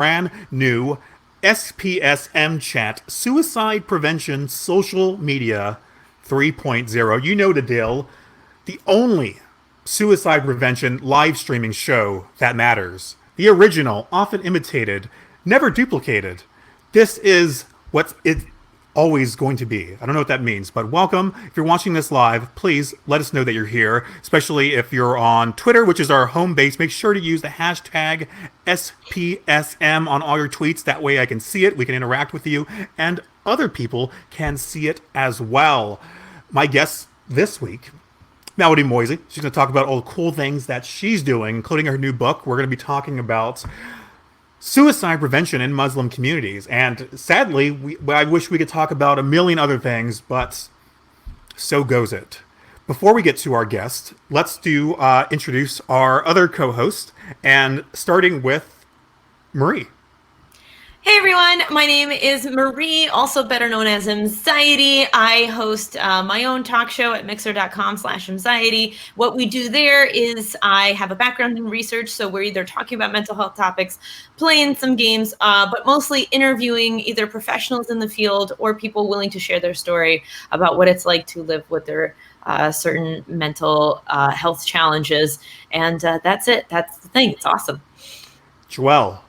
brand new SPSM Chat Suicide Prevention Social Media 3.0. You know the deal. The only suicide prevention live streaming show that matters. The original, often imitated, never duplicated. This is what it's always going to be. I don't know what that means, but welcome. If you're watching this live, please let us know that you're here, especially if you're on Twitter, which is our home base. Make sure to use the hashtag SPSM on all your tweets. That way I can see it, we can interact with you, and other people can see it as well. My guest this week, Melody Moezzi. She's going to talk about all the cool things that she's doing, including her new book. We're going to be talking about suicide prevention in Muslim communities. And sadly, I wish we could talk about a million other things, but so goes it. Before we get to our guest, let's introduce our other co-host, and starting with Marie. Hey everyone, my name is Marie, also better known as Mxiety. I host my own talk show at mixer.com/Mxiety. What we do there is I have a background in research, so we're either talking about mental health topics, playing some games, but mostly interviewing either professionals in the field or people willing to share their story about what it's like to live with their certain mental health challenges. And that's it. That's the thing. It's awesome. Joelle.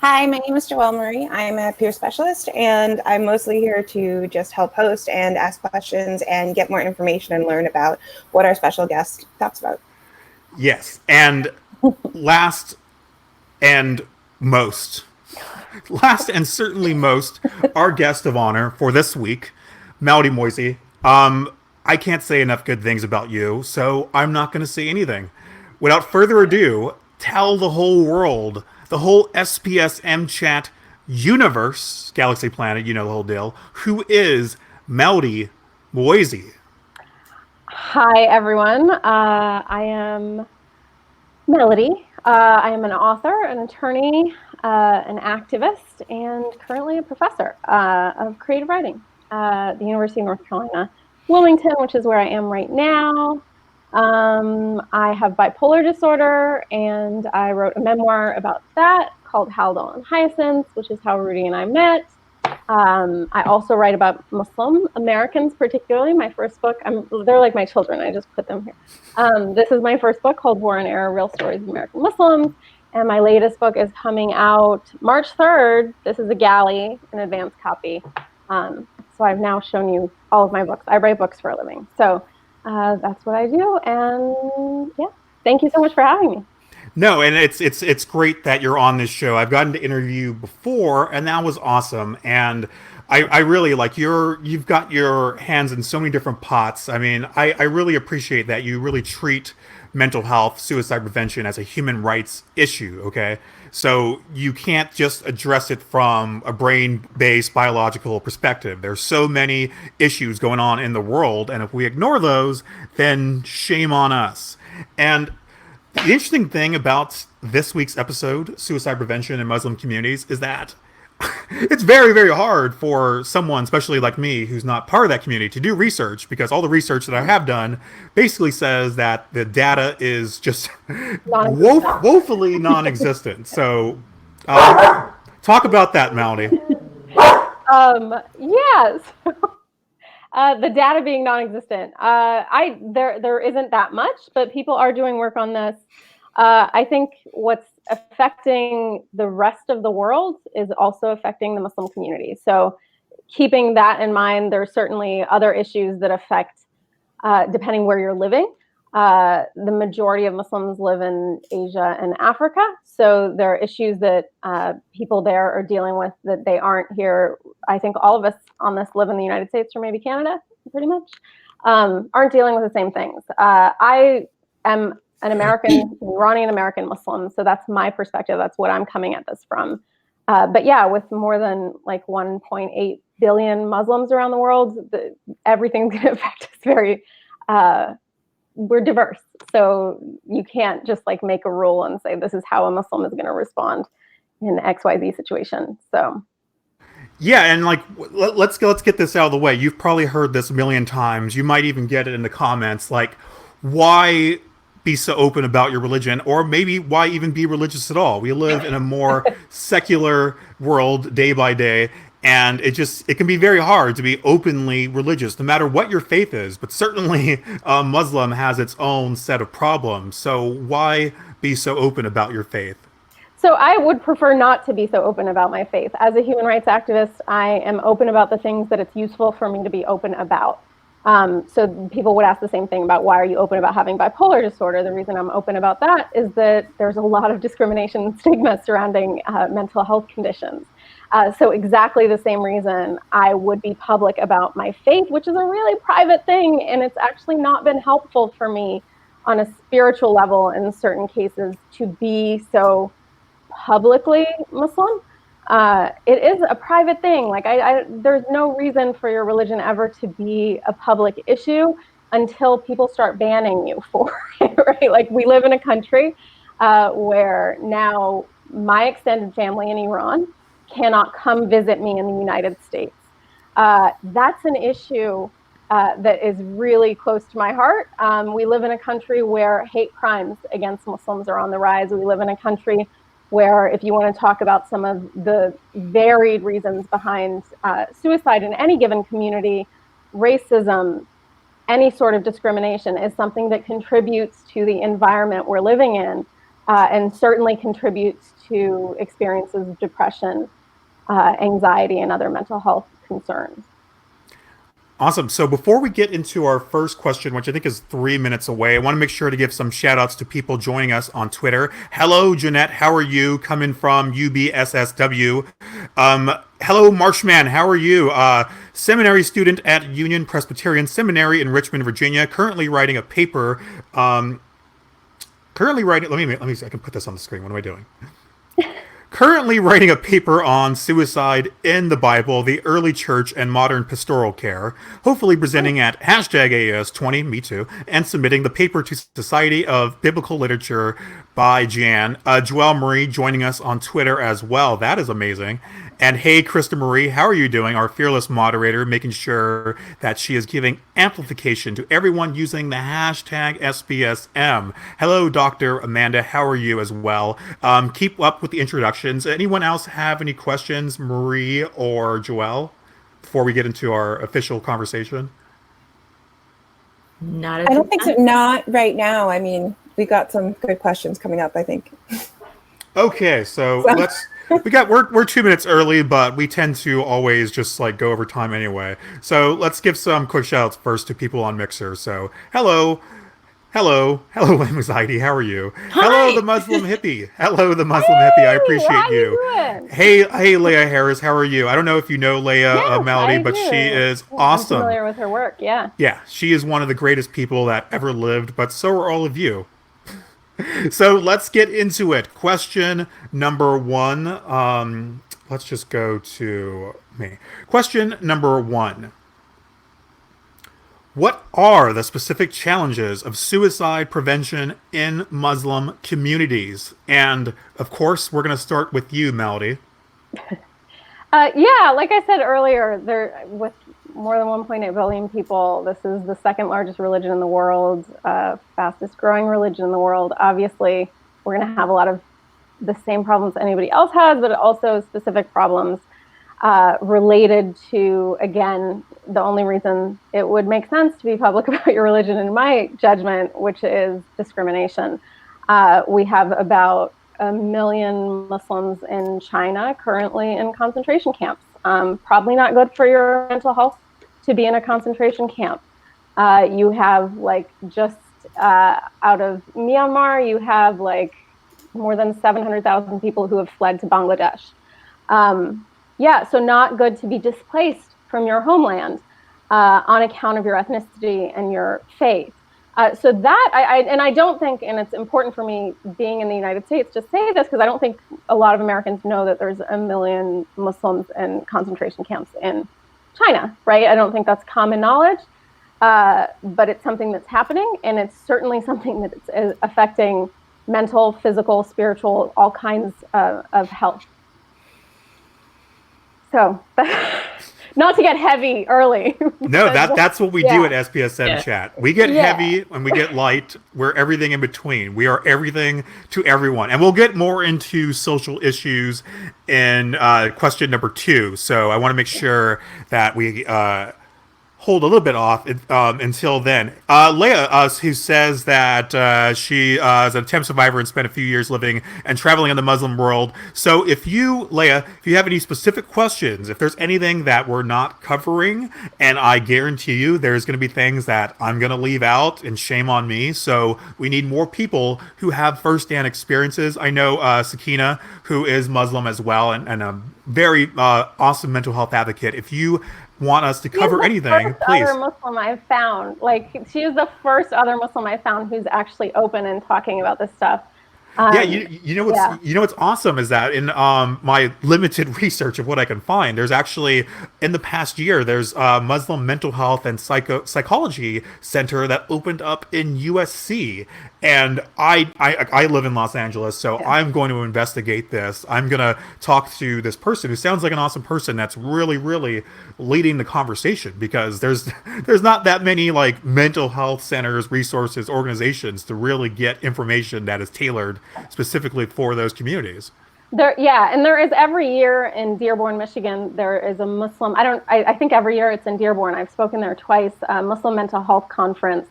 Hi, my name is Joelle Marie. I'm a peer specialist, and I'm mostly here to just help host and ask questions and get more information and learn about what our special guest talks about. Yes, and last and certainly most, our guest of honor for this week, Melody Moezzi. I can't say enough good things about you, so I'm not going to say anything. Without further ado, tell the whole world, the whole SPSM Chat universe, Galaxy Planet, you know the whole deal, who is Melody Moezzi. Hi, everyone. I am Melody. I am an author, an attorney, an activist, and currently a professor of creative writing at the University of North Carolina, Wilmington, which is where I am right now. I have bipolar disorder, and I wrote a memoir about that called Haldol and Hyacinth, which is how Rudy and I met. I also write about Muslim Americans, particularly. My first book, they're like my children. I just put them here. This is my first book called War and Error, Real Stories of American Muslims. And my latest book is coming out March 3rd. This is a galley, an advanced copy. So I've now shown you all of my books. I write books for a living. So that's what I do, and yeah, thank you so much for having me. No, and it's great that you're on this show. I've gotten to interview you before, and that was awesome. And I really like you've got your hands in so many different pots. I mean, I really appreciate that you really treat mental health, suicide prevention as a human rights issue. Okay, so you can't just address it from a brain-based biological perspective. There's so many issues going on in the world, and if we ignore those, then shame on us. And the interesting thing about this week's episode, Suicide Prevention in Muslim Communities, is that it's very, very hard for someone, especially like me, who's not part of that community, to do research, because all the research that I have done basically says that the data is just woefully non-existent. So talk about that, Melody. Yes. The data being non-existent. There isn't that much, but people are doing work on this. I think what's affecting the rest of the world is also affecting the Muslim community. So keeping that in mind, there are certainly other issues that affect, depending where you're living. The majority of Muslims live in Asia and Africa. So there are issues that people there are dealing with that they aren't here. I think all of us on this live in the United States or maybe Canada, pretty much, aren't dealing with the same things. I am an Iranian American Muslim, so that's my perspective. That's what I'm coming at this from. But yeah, with more than like 1.8 billion Muslims around the world, everything's going to affect us very. We're diverse, so you can't just like make a rule and say this is how a Muslim is going to respond in XYZ situation. So. Yeah, and like let's get this out of the way. You've probably heard this a million times. You might even get it in the comments. Like, why be so open about your religion, or maybe why even be religious at all? We live in a more secular world day by day, and it can be very hard to be openly religious, no matter what your faith is. But certainly, Muslim has its own set of problems. So why be so open about your faith? So I would prefer not to be so open about my faith. As a human rights activist, I am open about the things that it's useful for me to be open about. So people would ask the same thing about, why are you open about having bipolar disorder? The reason I'm open about that is that there's a lot of discrimination and stigma surrounding mental health conditions. So exactly the same reason I would be public about my faith, which is a really private thing, and it's actually not been helpful for me on a spiritual level in certain cases to be so publicly Muslim. It is a private thing. Like there's no reason for your religion ever to be a public issue until people start banning you for it, right? Like we live in a country where now my extended family in Iran cannot come visit me in the United States. That's an issue that is really close to my heart. We live in a country where hate crimes against Muslims are on the rise. We live in a country where, if you want to talk about some of the varied reasons behind suicide in any given community, racism, any sort of discrimination is something that contributes to the environment we're living in, and certainly contributes to experiences of depression, anxiety, and other mental health concerns. Awesome. So before we get into our first question, which I think is 3 minutes away, I want to make sure to give some shout outs to people joining us on Twitter. Hello, Jeanette. How are you? Coming from UBSSW. Hello, Marshman. How are you? Seminary student at Union Presbyterian Seminary in Richmond, Virginia. Currently writing a paper. Let me see. I can put this on the screen. What am I doing? Currently writing a paper on suicide in the Bible, the early church, and modern pastoral care, hopefully presenting at #AS20, me too, and submitting the paper to Society of Biblical Literature by Jan. Joelle Marie joining us on Twitter as well. That is amazing. And hey, Krista Marie, how are you doing? Our fearless moderator, making sure that she is giving amplification to everyone using the hashtag SPSM. Hello, Dr. Amanda. How are you as well? Keep up with the introductions. Anyone else have any questions, Marie or Joelle, before we get into our official conversation? Not. I don't think so. Not right now. I mean, we got some good questions coming up, I think. Okay, so let's. We're 2 minutes early, but we tend to always just like go over time anyway. So let's give some quick shout outs first to people on Mixer. So hello, Mxiety, how are you? Hi. Hello, the Muslim hippie. Hello, the Muslim hippie. I appreciate how you. doing? Hey, Leah Harris, how are you? I don't know if you know Leah Melody, but she is awesome. I'm familiar with her work. Yeah. Yeah, she is one of the greatest people that ever lived, but so are all of you. So let's get into it. Question number 1. Let's just go to me. Question number 1. What are the specific challenges of suicide prevention in Muslim communities? And of course, we're going to start with you, Melody. Yeah, like I said earlier, with more than 1.8 billion people, this is the second largest religion in the world, fastest growing religion in the world. Obviously, we're going to have a lot of the same problems anybody else has, but also specific problems related to, again, the only reason it would make sense to be public about your religion, in my judgment, which is discrimination. We have about 1 million Muslims in China currently in concentration camps. Probably not good for your mental health to be in a concentration camp. You have just out of Myanmar, you have more than 700,000 people who have fled to Bangladesh. So not good to be displaced from your homeland on account of your ethnicity and your faith. So that, I don't think, and it's important for me being in the United States to say this, because I don't think a lot of Americans know that there's 1 million Muslims in concentration camps in China, right? I don't think that's common knowledge, but it's something that's happening, and it's certainly something that is affecting mental, physical, spiritual, all kinds of health. So not to get heavy early. No, that's what we do at SPSM Yeah. Chat. We get Yeah. heavy and we get light. We're everything in between. We are everything to everyone. And we'll get more into social issues in question number 2. So I want to make sure that we hold a little bit off until then. Leah, who says that she is an attempt survivor and spent a few years living and traveling in the Muslim world. So if you, Leah, if you have any specific questions, if there's anything that we're not covering, and I guarantee you there's going to be things that I'm going to leave out, and shame on me. So we need more people who have firsthand experiences. I know Sakina, who is Muslim as well, and a very awesome mental health advocate. If you want us to cover anything, please. Other Muslim I've found, like she is the first other Muslim I found who's actually open and talking about this stuff. Yeah, you know what's awesome is that in my limited research of what I can find, there's actually in the past year there's a Muslim mental health and psychology center that opened up in USC, and I live in Los Angeles, so I'm going to investigate this. I'm gonna talk to this person who sounds like an awesome person that's really leading the conversation, because there's not that many like mental health centers, resources, organizations to really get information that is tailored specifically for those communities. And there is every year in Dearborn, Michigan, there is a Muslim, I think every year it's in Dearborn. I've spoken there twice, Muslim mental health conference,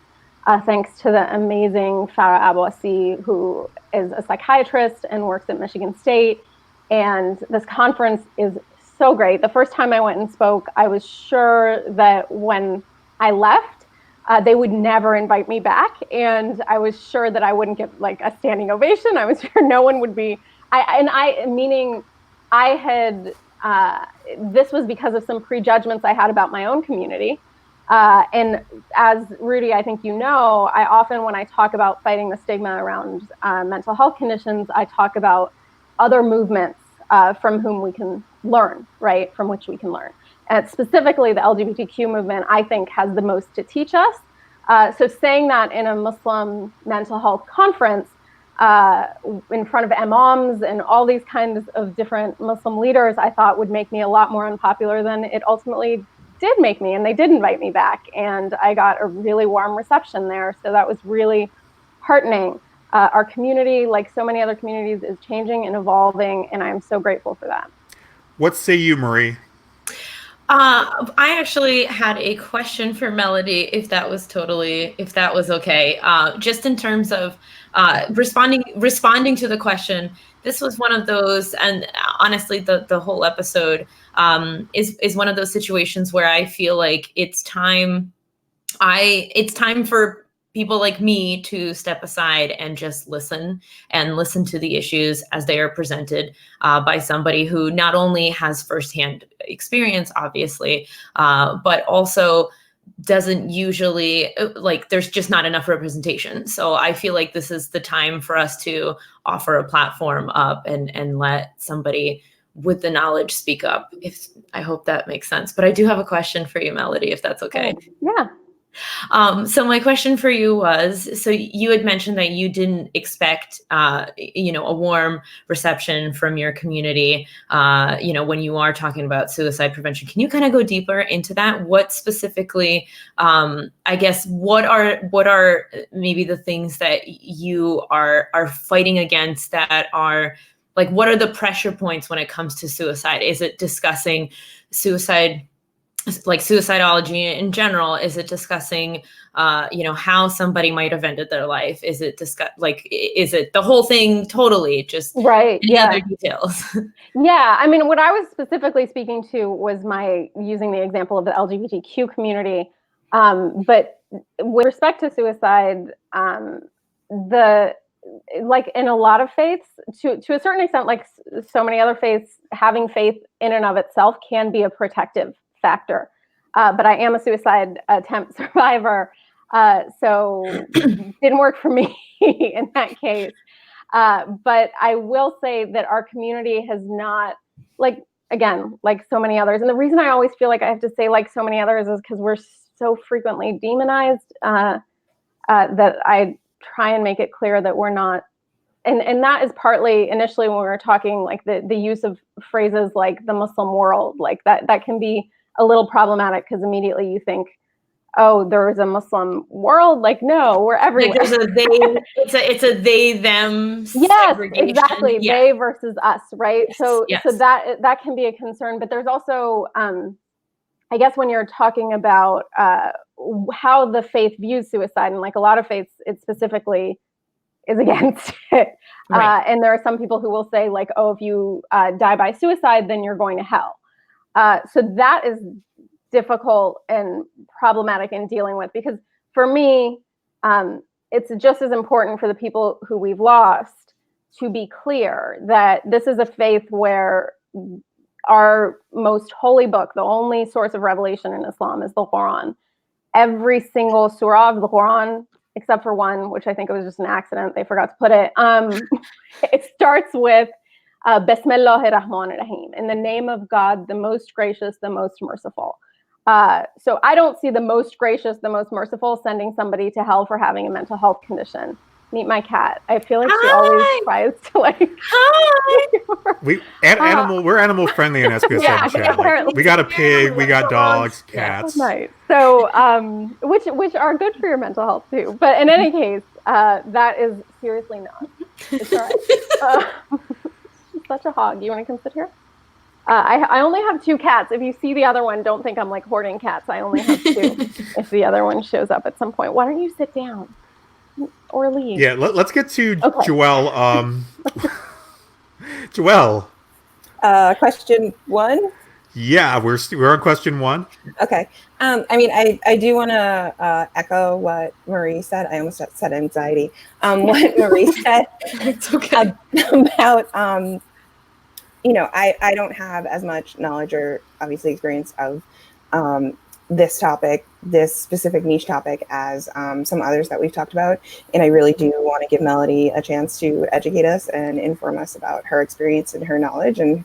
thanks to the amazing Farah Abouassi, who is a psychiatrist and works at Michigan State. And this conference is so great. The first time I went and spoke, I was sure that when I left, they would never invite me back. And I was sure that I wouldn't get like a standing ovation. I was sure no one would be, this was because of some prejudgments I had about my own community. And as Rudy, I think you know, I often, when I talk about fighting the stigma around mental health conditions, I talk about other movements from whom we can learn, right? From which we can learn. And specifically the LGBTQ movement, I think, has the most to teach us. So saying that in a Muslim mental health conference in front of imams and all these kinds of different Muslim leaders, I thought would make me a lot more unpopular than it ultimately did make me. And they did invite me back. And I got a really warm reception there. So that was really heartening. Our community, like so many other communities, is changing and evolving. And I'm so grateful for that. What say you, Marie? I actually had a question for Melody, if that was okay. Just in terms of responding to the question, this was one of those, and honestly, the whole episode is one of those situations where I feel like it's time for people like me to step aside and just listen to the issues as they are presented by somebody who not only has firsthand experience, obviously, but also doesn't usually, like, there's just not enough representation. So I feel like this is the time for us to offer a platform up and let somebody with the knowledge speak up. I hope that makes sense. But I do have a question for you, Melody, if that's okay. Yeah. So my question for you was, so you had mentioned that you didn't expect, a warm reception from your community, when you are talking about suicide prevention. Can you kind of go deeper into that? What specifically, I guess, what are maybe the things that you are fighting against that are, like, what are the pressure points when it comes to suicide? Is it discussing suicide, like suicidology in general? Is it discussing, how somebody might have ended their life? Is it is it the whole thing totally? Just right? Any other details? Yeah, I mean, what I was specifically speaking to was using the example of the LGBTQ community. But with respect to suicide, like in a lot of faiths, to a certain extent, like so many other faiths, having faith in and of itself can be a protective factor. But I am a suicide attempt survivor, so didn't work for me in that case. But I will say that our community has not, like so many others. And the reason I always feel like I have to say like so many others is because we're so frequently demonized that I try and make it clear that we're not. And that is partly initially when we were talking, like the use of phrases like the Muslim world, like that can be a little problematic because immediately you think, oh, there is a Muslim world. Like, no, we're everywhere. Like there's a they, it's a they them. Yes, segregation. exactly. Yeah. They versus us, right? Yes, So yes. so that can be a concern. But there's also, I guess, when you're talking about how the faith views suicide, and like a lot of faiths, it specifically is against it. Right. And there are some people who will say, like, oh, if you die by suicide, then you're going to hell. So that is difficult and problematic in dealing with, because for me, it's just as important for the people who we've lost to be clear that this is a faith where our most holy book, the only source of revelation in Islam, is the Quran. Every single surah of the Quran, except for one, which I think it was just an accident, they forgot to put it, it starts with Bismillahir Rahmanir Rahim, in the name of God, the most gracious, the most merciful. So I don't see the most gracious, the most merciful sending somebody to hell for having a mental health condition. Meet my cat. I feel like she always tries to like. Hi. We're animal friendly in SPSM Yeah, Chat. apparently. Like, we got a pig, we got dogs, cats. Nice. So, which are good for your mental health too. But in any case, that is seriously not. It's all right. Such a hog. You want to come sit here? I only have 2 cats. If you see the other one, don't think I'm like hoarding cats. I only have 2. If the other one shows up at some point, why don't you sit down or leave? Yeah, let's get to Okay. Joelle. Joelle. Question 1. Yeah, we're on question 1. Okay. I mean, I do want to echo what Marie said. I almost said anxiety. What Marie said It's okay. about, you know, I don't have as much knowledge or obviously experience of this topic, this specific niche topic, as some others that we've talked about. And I really do want to give Melody a chance to educate us and inform us about her experience and her knowledge and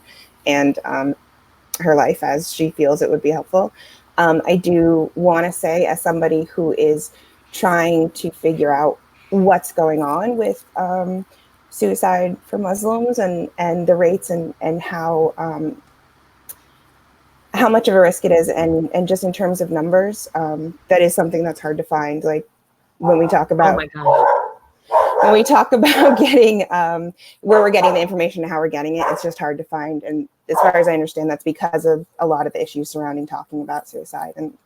her life as she feels it would be helpful. I do want to say, as somebody who is trying to figure out what's going on with suicide for Muslims and the rates and how much of a risk it is, and just in terms of numbers, that is something that's hard to find. Like when we talk about, Oh my God. when we talk about getting where we're getting the information and how we're getting it, it's just hard to find. And as far as I understand, that's because of a lot of the issues surrounding talking about suicide. And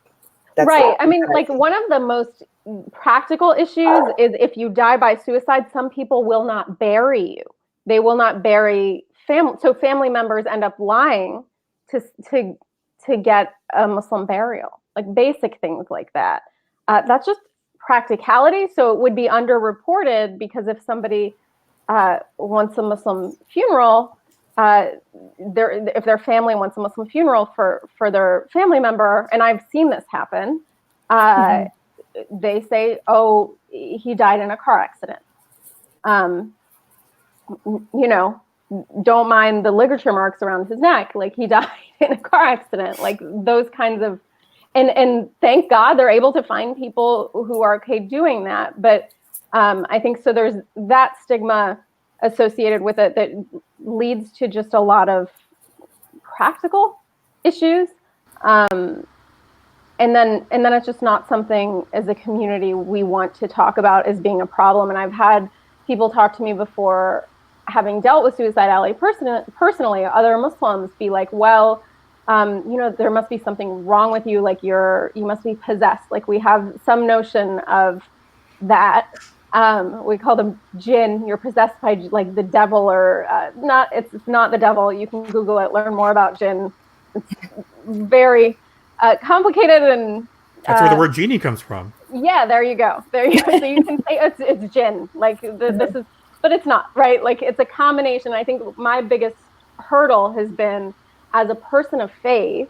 that's right. I mean, like one of the most practical issues is if you die by suicide, some people will not bury you. They will not bury family. So family members end up lying to get a Muslim burial, like basic things like that. That's just practicality. So it would be underreported, because if somebody wants a Muslim funeral, if their family wants a Muslim funeral for their family member, and I've seen this happen, they say, oh, he died in a car accident. You know, don't mind the ligature marks around his neck, like he died in a car accident, like those kinds of, and thank God they're able to find people who are okay doing that. But I think so there's that stigma associated with it that leads to just a lot of practical issues. And then it's just not something as a community we want to talk about as being a problem. And I've had people talk to me before, having dealt with suicidality personally, other Muslims be like, well, you know, there must be something wrong with you. Like you must be possessed. Like we have some notion of that. We call them jinn. You're possessed by like the devil, or not. It's not the devil. You can Google it, learn more about jinn. It's very complicated, and That's where the word genie comes from. Yeah, there you go. So you can say it's jinn. Like this is, but it's not, right? Like it's a combination. I think my biggest hurdle has been, as a person of faith,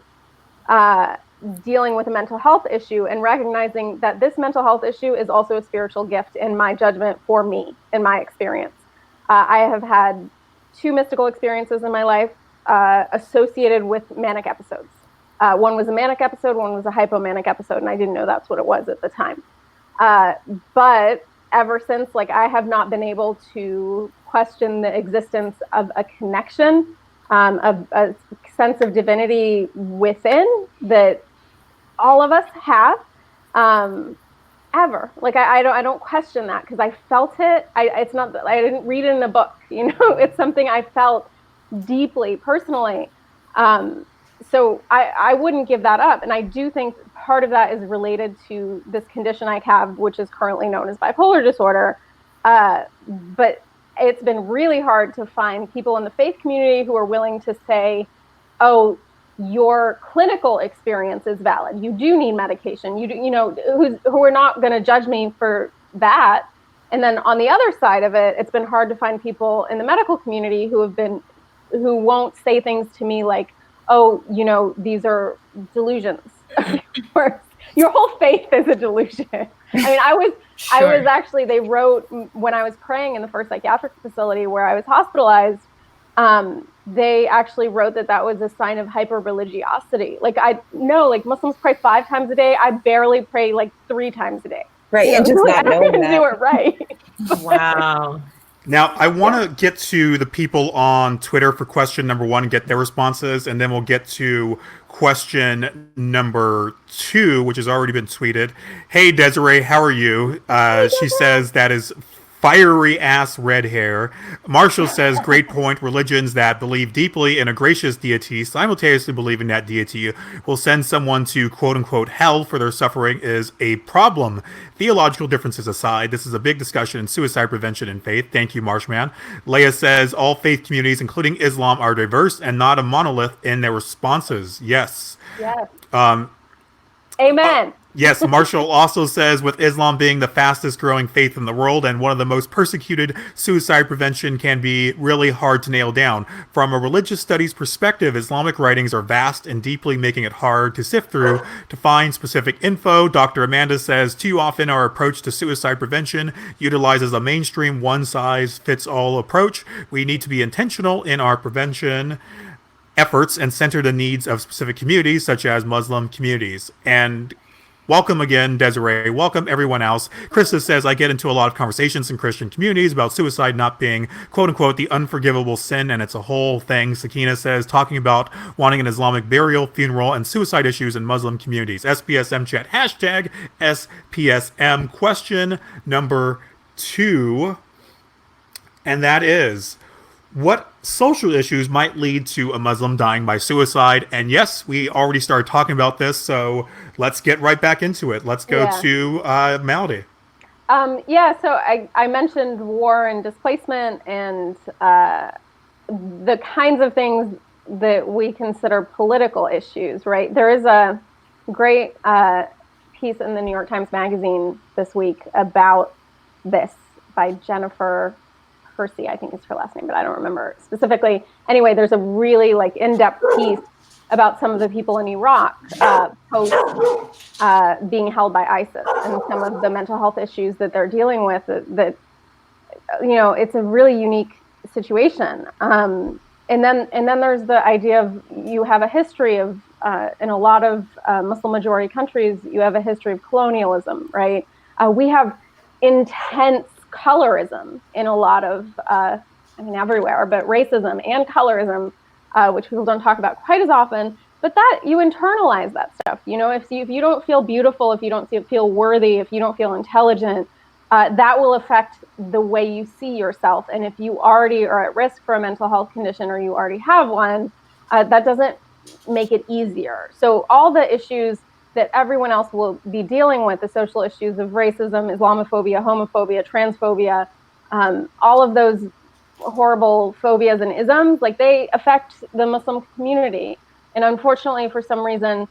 dealing with a mental health issue and recognizing that this mental health issue is also a spiritual gift in my judgment for me, in my experience. I have had 2 mystical experiences in my life associated with manic episodes. One was a manic episode, one was a hypomanic episode, and I didn't know that's what it was at the time. But ever since, like, I have not been able to question the existence of a connection a sense of divinity within that all of us have. Ever. Like I don't question that because I felt it. It's not that I didn't read it in a book, you know, it's something I felt deeply personally. So I wouldn't give that up. And I do think part of that is related to this condition I have, which is currently known as bipolar disorder. But it's been really hard to find people in the faith community who are willing to say, oh, your clinical experience is valid. You do need medication. You know, who are not going to judge me for that. And then on the other side of it, it's been hard to find people in the medical community who won't say things to me like, oh, you know, these are delusions. Or your whole faith is a delusion. I mean, I was actually, they wrote when I was praying in the first psychiatric facility where I was hospitalized, they actually wrote that was a sign of hyper-religiosity. Like I know, like Muslims pray 5 times a day. I barely pray like 3 times a day. Right, you know, and just not knowing that. Do it right. Wow. Now, I want to get to the people on Twitter for question number 1 and get their responses, and then we'll get to question number 2, which has already been tweeted. Hey, Desiree, how are you? She says that is fiery ass red hair. Marshall says, great point. Religions that believe deeply in a gracious deity simultaneously believing that deity will send someone to quote unquote hell for their suffering is a problem. Theological differences aside, this is a big discussion in suicide prevention and faith. Thank you, Marshman. Leah says, all faith communities, including Islam, are diverse and not a monolith in their responses. Yes. Yes. Amen. Yes, Marshall also says, with Islam being the fastest growing faith in the world and one of the most persecuted, suicide prevention can be really hard to nail down. From a religious studies perspective, Islamic writings are vast and deeply making it hard to sift through to find specific info. Dr. Amanda says, too often our approach to suicide prevention utilizes a mainstream one-size-fits-all approach. We need to be intentional in our prevention efforts and center the needs of specific communities, such as Muslim communities. And welcome again, Desiree. Welcome everyone else. Krista says, I get into a lot of conversations in Christian communities about suicide not being, quote unquote, the unforgivable sin, and it's a whole thing. Sakina says, talking about wanting an Islamic burial, funeral, and suicide issues in Muslim communities. SPSM Chat, hashtag SPSM. Question number 2, and that is, what social issues might lead to a Muslim dying by suicide? And yes, we already started talking about this, so let's get right back into it. Let's go to Melody. So I mentioned war and displacement and the kinds of things that we consider political issues, right? There is a great piece in the New York Times Magazine this week about this by Jennifer Percy, I think is her last name, but I don't remember specifically. Anyway, there's a really like in-depth piece about some of the people in Iraq post being held by ISIS and some of the mental health issues that they're dealing with. That you know, it's a really unique situation. And then there's the idea of you have a history of in a lot of Muslim majority countries, you have a history of colonialism, right? We have intense colorism in a lot of, everywhere, but racism and colorism, which people don't talk about quite as often, but that you internalize that stuff. You know, if you don't feel beautiful, if you don't feel worthy, if you don't feel intelligent, that will affect the way you see yourself. And if you already are at risk for a mental health condition or you already have one, that doesn't make it easier. So all the issues that everyone else will be dealing with, the social issues of racism, Islamophobia, homophobia, transphobia, all of those horrible phobias and isms, like they affect the Muslim community. And unfortunately, for some reason,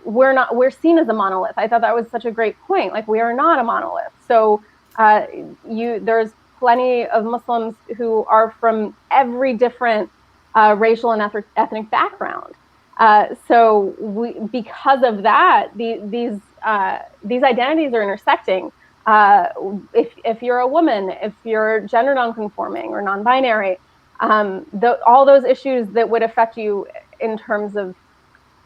we're seen as a monolith. I thought that was such a great point. Like we are not a monolith. So there's plenty of Muslims who are from every different racial and ethnic background. So because of that, these identities are intersecting. If you're a woman, if you're gender nonconforming or non-binary, all those issues that would affect you in terms of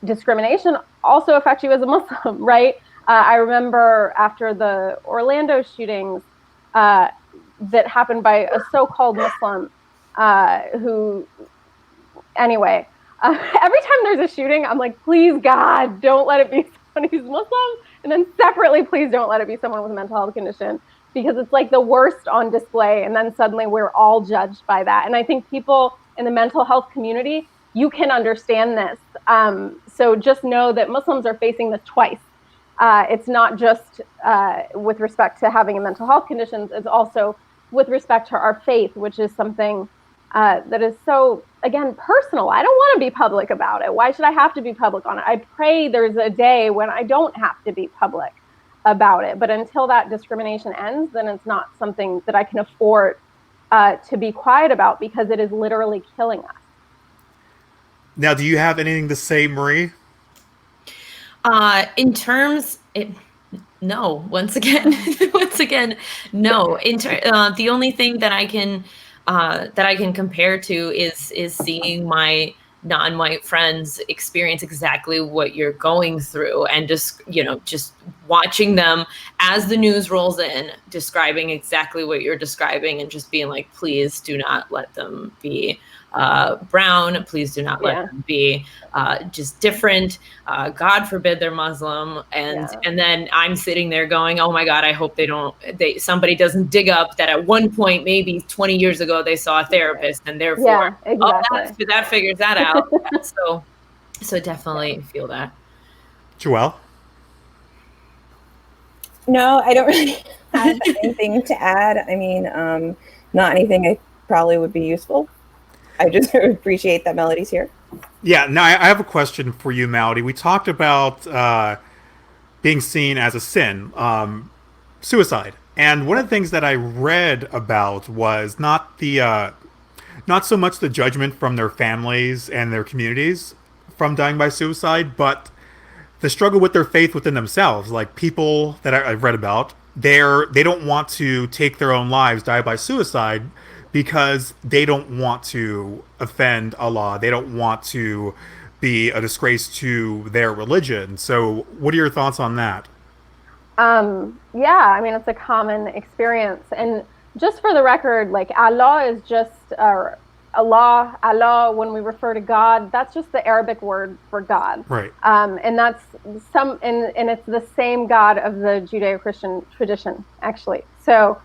discrimination also affect you as a Muslim, right? I remember after the Orlando shootings that happened by a so-called Muslim who anyway, every time there's a shooting, I'm like, please, God, don't let it be someone who's Muslim. And then separately, please don't let it be someone with a mental health condition, because it's like the worst on display. And then suddenly we're all judged by that. And I think people in the mental health community, you can understand this. So just know that Muslims are facing this twice. It's not just with respect to having a mental health conditions, it's also with respect to our faith, which is something that is so, again, personal. I don't want to be public about it. Why should I have to be public on it? I pray there's a day when I don't have to be public about it. But until that discrimination ends, then it's not something that I can afford to be quiet about, because it is literally killing us. Now, do you have anything to say, Marie? In terms, no. Once again, no. The only thing that I can compare to is seeing my non-white friends experience exactly what you're going through, and just watching them as the news rolls in, describing exactly what you're describing, and just being like, please do not let them be brown. Please do not let them be just different. God forbid they're Muslim. And then I'm sitting there going, oh my God, I hope somebody doesn't dig up that at one point, maybe 20 years ago, they saw a therapist, and therefore that figures that out. So definitely feel that. Joelle? No, I don't really have anything to add. I mean, not anything I probably would be useful. I just appreciate that Melody's here. Yeah, now I have a question for you, Melody. We talked about being seen as a sin, suicide. And one of the things that I read about was not so much the judgment from their families and their communities from dying by suicide, but the struggle with their faith within themselves. Like, people that I've read about, they don't want to take their own lives, die by suicide, because they don't want to offend Allah. They don't want to be a disgrace to their religion. So what are your thoughts on that? Yeah, I mean, it's a common experience. And just for the record, like, Allah is just Allah, when we refer to God, that's just the Arabic word for God. Right. And that's and it's the same God of the Judeo-Christian tradition, actually. So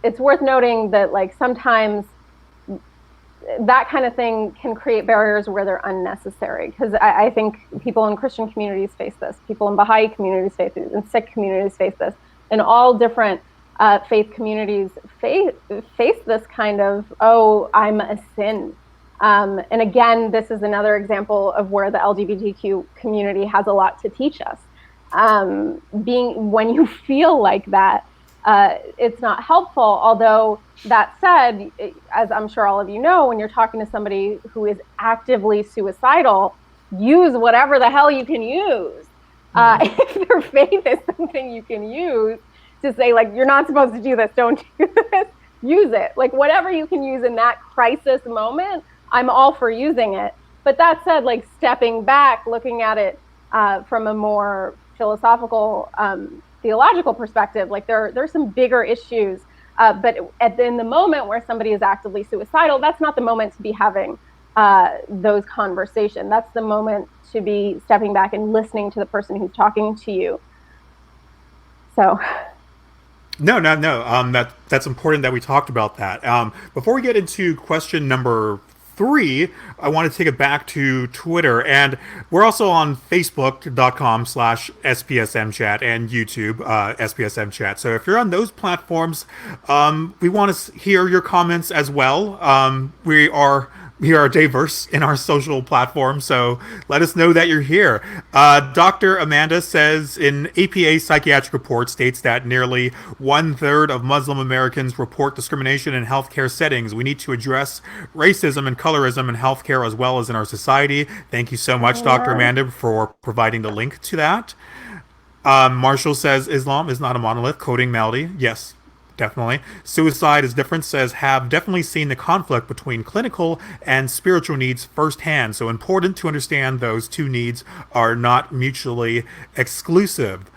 it's worth noting that, like, sometimes that kind of thing can create barriers where they're unnecessary. Because I think people in Christian communities face this, people in Baha'i communities face this, and Sikh communities face this, and all different faith communities face this kind of, oh, I'm a sin. And again, this is another example of where the LGBTQ community has a lot to teach us. When you feel like that, it's not helpful. Although, that said, as I'm sure all of you know, when you're talking to somebody who is actively suicidal, use whatever the hell you can use. If their faith is something you can use to say, like, you're not supposed to do this, don't do this, use it. Like, whatever you can use in that crisis moment, I'm all for using it. But that said, like, stepping back, looking at it from a more philosophical, theological perspective, like, there's some bigger issues. But in the moment where somebody is actively suicidal, that's not the moment to be having those conversations. That's the moment to be stepping back and listening to the person who's talking to you. So. No. That's important that we talked about that. Before we get into question number 3, I want to take it back to Twitter, and we're also on Facebook.com/SPSM Chat and YouTube SPSM Chat. So if you're on those platforms, we want to hear your comments as well. We are diverse in our social platforms, so let us know that you're here. Dr. Amanda says, an APA psychiatric report states that nearly 1/3 of Muslim Americans report discrimination in healthcare settings. We need to address racism and colorism in healthcare as well as in our society. Thank you so much, Dr. Amanda, for providing the link to that. Marshall says, Islam is not a monolith, quoting Melody. Yes. Definitely. Suicide is Different says, have definitely seen the conflict between clinical and spiritual needs firsthand. So important to understand those two needs are not mutually exclusive.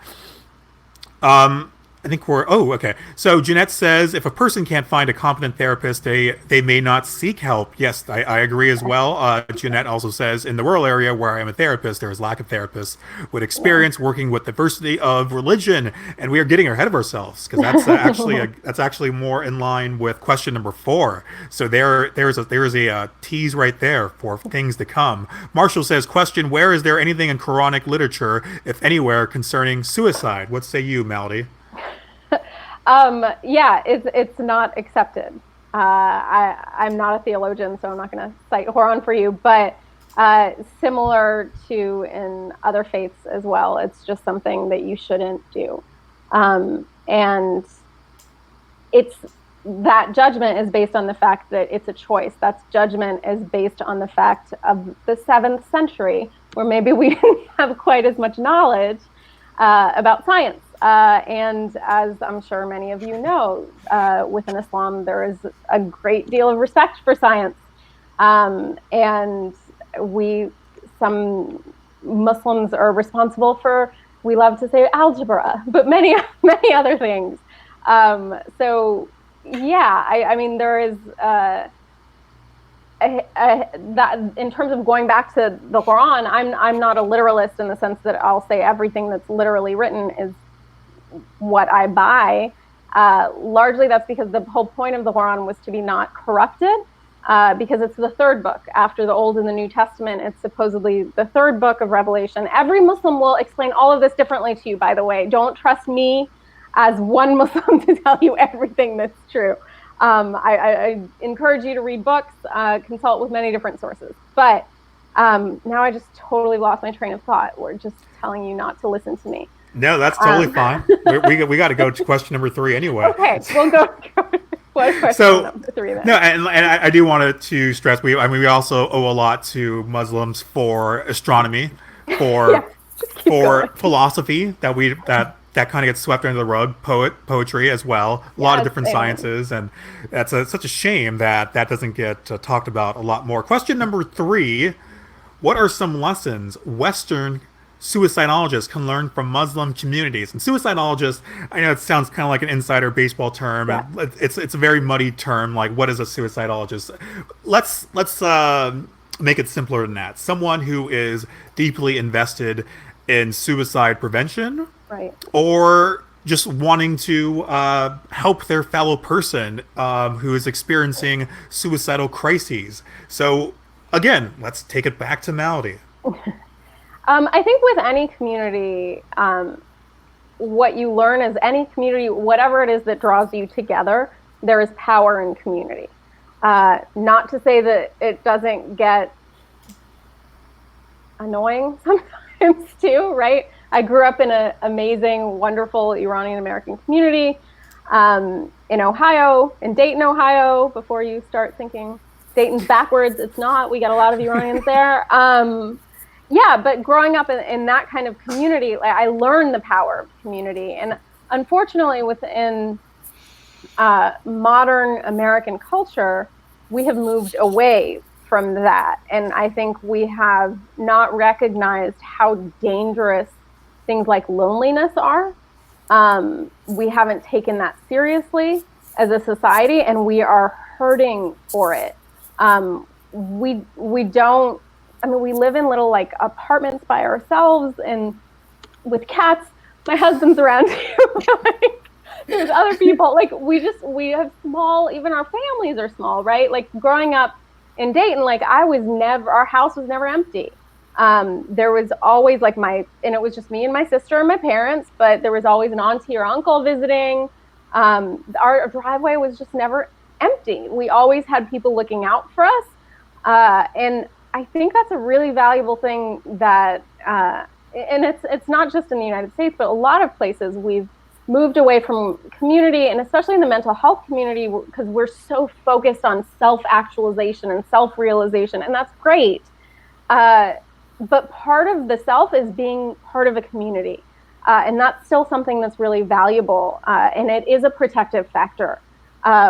I think we're, oh, okay. So Jeanette says, if a person can't find a competent therapist, they may not seek help. Yes, I agree as well. Jeanette also says, in the rural area where I am a therapist, there is lack of therapists with experience working with diversity of religion. And we are getting ahead of ourselves because that's that's actually more in line with question number 4. So there is a tease right there for things to come. Marshall says, question, where is there anything in Quranic literature, if anywhere, concerning suicide? What say you, Melody? Yeah, it's not accepted. I'm not a theologian, so I'm not going to cite Quran for you, but similar to in other faiths as well, it's just something that you shouldn't do. And it's that judgment is based on the fact that it's a choice. That judgment is based on the fact of the 7th century, where maybe we didn't have quite as much knowledge about science. And as I'm sure many of you know, within Islam, there is a great deal of respect for science. And some Muslims are responsible for, we love to say algebra, but many other things. So yeah, I mean, there is that in terms of going back to the Quran, I'm not a literalist in the sense that I'll say everything that's literally written is what I buy. Largely that's because the whole point of the Quran was to be not corrupted, because it's the 3rd book after the Old and the New Testament. It's supposedly the 3rd book of Revelation. Every Muslim will explain all of this differently to you, by the way. Don't trust me as one Muslim to tell you everything that's true. I encourage you to read books, consult with many different sources. But now I just totally lost my train of thought. We're just telling you not to listen to me. No, that's totally fine. We got to go to question number 3 anyway. Okay, we'll go. What question number 3 then? No, and I do want to stress, we also owe a lot to Muslims for astronomy, for philosophy that kind of gets swept under the rug, poetry as well, a lot of different sciences, and that's such a shame that doesn't get talked about a lot more. Question number 3, what are some lessons Western suicidologists can learn from Muslim communities? And suicidologist, I know it sounds kind of like an insider baseball term. Yeah. And it's a very muddy term. Like, what is a suicidologist? Let's make it simpler than that. Someone who is deeply invested in suicide prevention, right, or just wanting to help their fellow person who is experiencing suicidal crises. So again, let's take it back to Melody. I think with any community, what you learn is any community, whatever it is that draws you together, there is power in community. Not to say that it doesn't get annoying sometimes too, right? I grew up in an amazing, wonderful Iranian American community in Ohio, in Dayton, Ohio, before you start thinking Dayton's backwards. It's not. We got a lot of Iranians there. Yeah, but growing up in that kind of community, I learned the power of community. And unfortunately, within modern American culture, we have moved away from that. And I think we have not recognized how dangerous things like loneliness are. We haven't taken that seriously as a society, and we are hurting for it. We don't, I mean, we live in little like apartments by ourselves and with cats. My husband's around too. Like, there's other people. Like we have small, even our families are small, right? Like growing up in Dayton, like our house was never empty. There was always like and it was just me and my sister and my parents, but there was always an auntie or uncle visiting. Our driveway was just never empty. We always had people looking out for us. And I think that's a really valuable thing that, and it's not just in the United States, but a lot of places we've moved away from community, and especially in the mental health community, because we're so focused on self-actualization and self-realization, and that's great. But part of the self is being part of a community. And that's still something that's really valuable. And it is a protective factor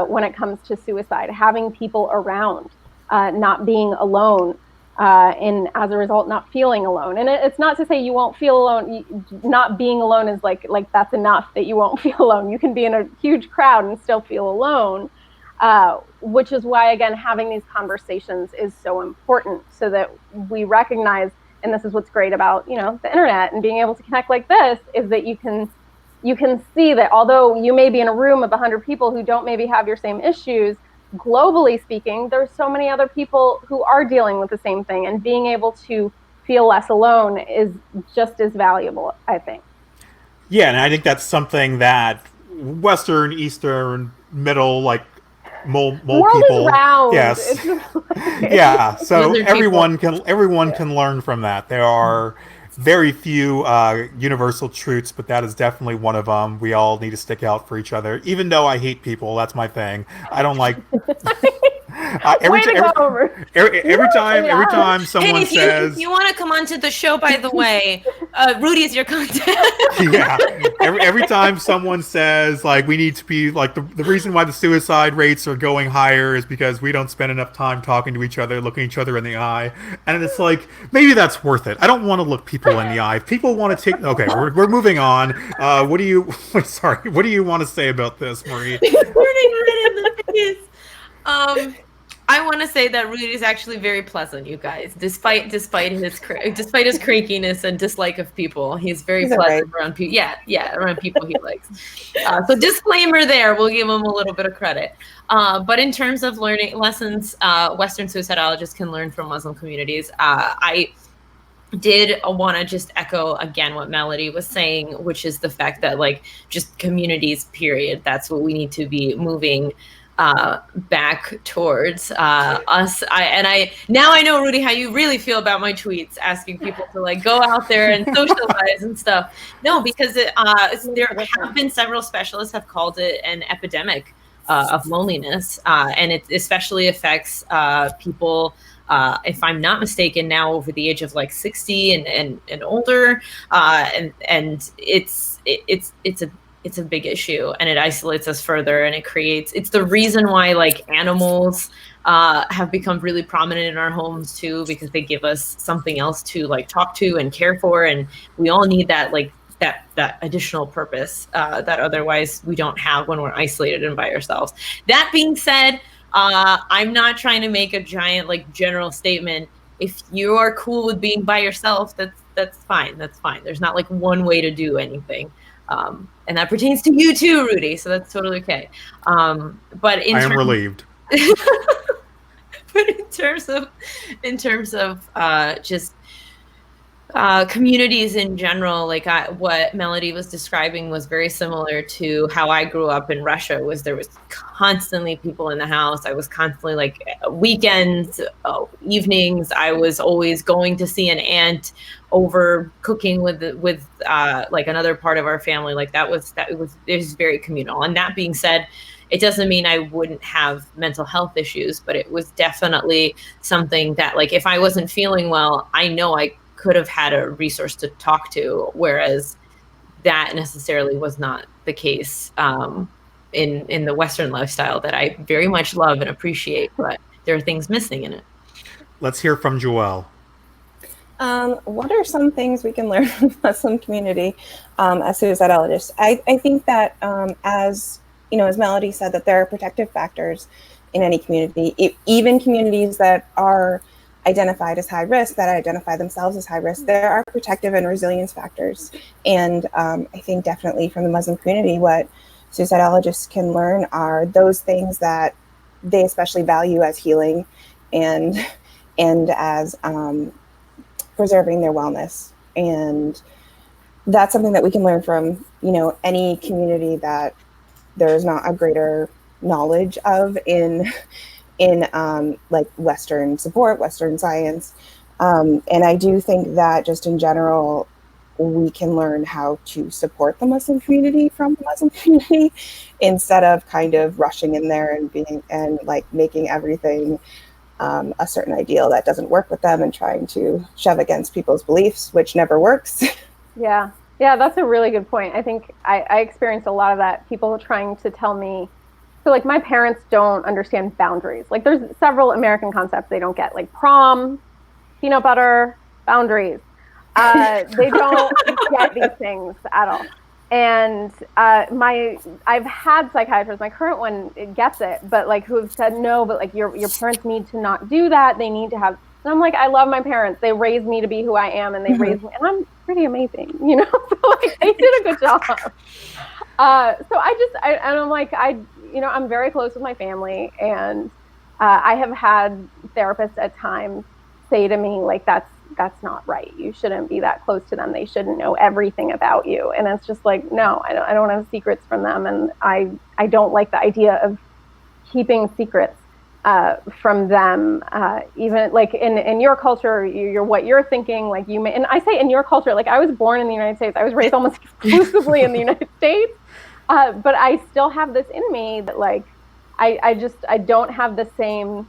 when it comes to suicide, having people around, not being alone. and as a result, not feeling alone. And it's not to say you won't feel alone. Not being alone is like that's enough that you won't feel alone. You can be in a huge crowd and still feel alone, which is why, again, having these conversations is so important, so that we recognize, and this is what's great about, the internet and being able to connect like this, is that you can see that although you may be in a room of 100 people who don't maybe have your same issues, globally speaking, there's so many other people who are dealing with the same thing, and being able to feel less alone is just as valuable, I think. Yeah, and I think that's something that Western, Eastern, Middle, like mole World people. is round. Yes. It's just like, Yeah. So Lizard everyone can learn from that. There are very few universal truths, but that is definitely one of them. We all need to stick out for each other. Even though I hate people, that's my thing. I don't like. Way to go, Over. Every time someone Hey, says, if you want to come onto the show, by the way, Rudy is your contact. yeah, every time someone says like we need to be like the reason why the suicide rates are going higher is because we don't spend enough time talking to each other, looking each other in the eye, and it's like maybe that's worth it. I don't want to look people in the eye. If people want to take, okay, we're moving on. What do you want to say about this, Marie? Turning right in the face. I want to say that Rudy is actually very pleasant, you guys. Despite his crankiness and dislike of people, he's very pleasant around people. Yeah, around people he likes. So disclaimer there, we'll give him a little bit of credit. But in terms of learning lessons, Western suicidologists can learn from Muslim communities. I did want to just echo again what Melody was saying, which is the fact that like just communities, period. That's what we need to be moving back towards us. I know, Rudy, how you really feel about my tweets asking people to like go out there and socialize and stuff. No, because there have been several specialists have called it an epidemic of loneliness, and it especially affects people, if I'm not mistaken, now over the age of like 60 and older, and it's a big issue, and it isolates us further, and it's the reason why like animals have become really prominent in our homes too, because they give us something else to like talk to and care for, and we all need that like that additional purpose that otherwise we don't have when we're isolated and by ourselves. That being said, I'm not trying to make a giant like general statement. If you are cool with being by yourself, that's fine. That's fine. There's not like one way to do anything. And that pertains to you too, Rudy. So that's totally okay. But I am relieved. But in terms of just communities in general, like what Melody was describing was very similar to how I grew up in Russia. There was constantly people in the house. I was constantly like weekends, evenings. I was always going to see an aunt over cooking with like another part of our family. Like it was very communal. And that being said, it doesn't mean I wouldn't have mental health issues, but it was definitely something that like if I wasn't feeling well, I know I could have had a resource to talk to, whereas that necessarily was not the case in the Western lifestyle that I very much love and appreciate, but there are things missing in it. Let's hear from Joelle. What are some things we can learn from the Muslim community as suicidologists? I think that as Melody said, that there are protective factors in any community, even communities that are identified as high risk, that identify themselves as high risk. There are protective and resilience factors. And I think definitely from the Muslim community, what suicidologists can learn are those things that they especially value as healing and as preserving their wellness. And that's something that we can learn from, any community that there is not a greater knowledge of in like Western support, Western science. And I do think that just in general, we can learn how to support the Muslim community from the Muslim community instead of kind of rushing in there and like making everything a certain ideal that doesn't work with them and trying to shove against people's beliefs, which never works. Yeah, that's a really good point. I think I experienced a lot of that, people trying to tell me. So like my parents don't understand boundaries. Like there's several American concepts they don't get, like prom, peanut butter, boundaries. They don't get these things at all. And I've had psychiatrists, my current one gets it, but like who have said, no, but like your parents need to not do that. They need to have, and I'm like, I love my parents. They raised me to be who I am, and they raised me, and I'm pretty amazing, you know? So like they did a good job. So and I'm like, I'm very close with my family, and I have had therapists at times say to me, like, that's not right. You shouldn't be that close to them. They shouldn't know everything about you. And it's just like, no, I don't have secrets from them. And I don't like the idea of keeping secrets from them. Even like in your culture, you're what you're thinking, like you may, and I say in your culture, like I was born in the United States. I was raised almost exclusively in the United States. But I still have this in me that like, I don't have the same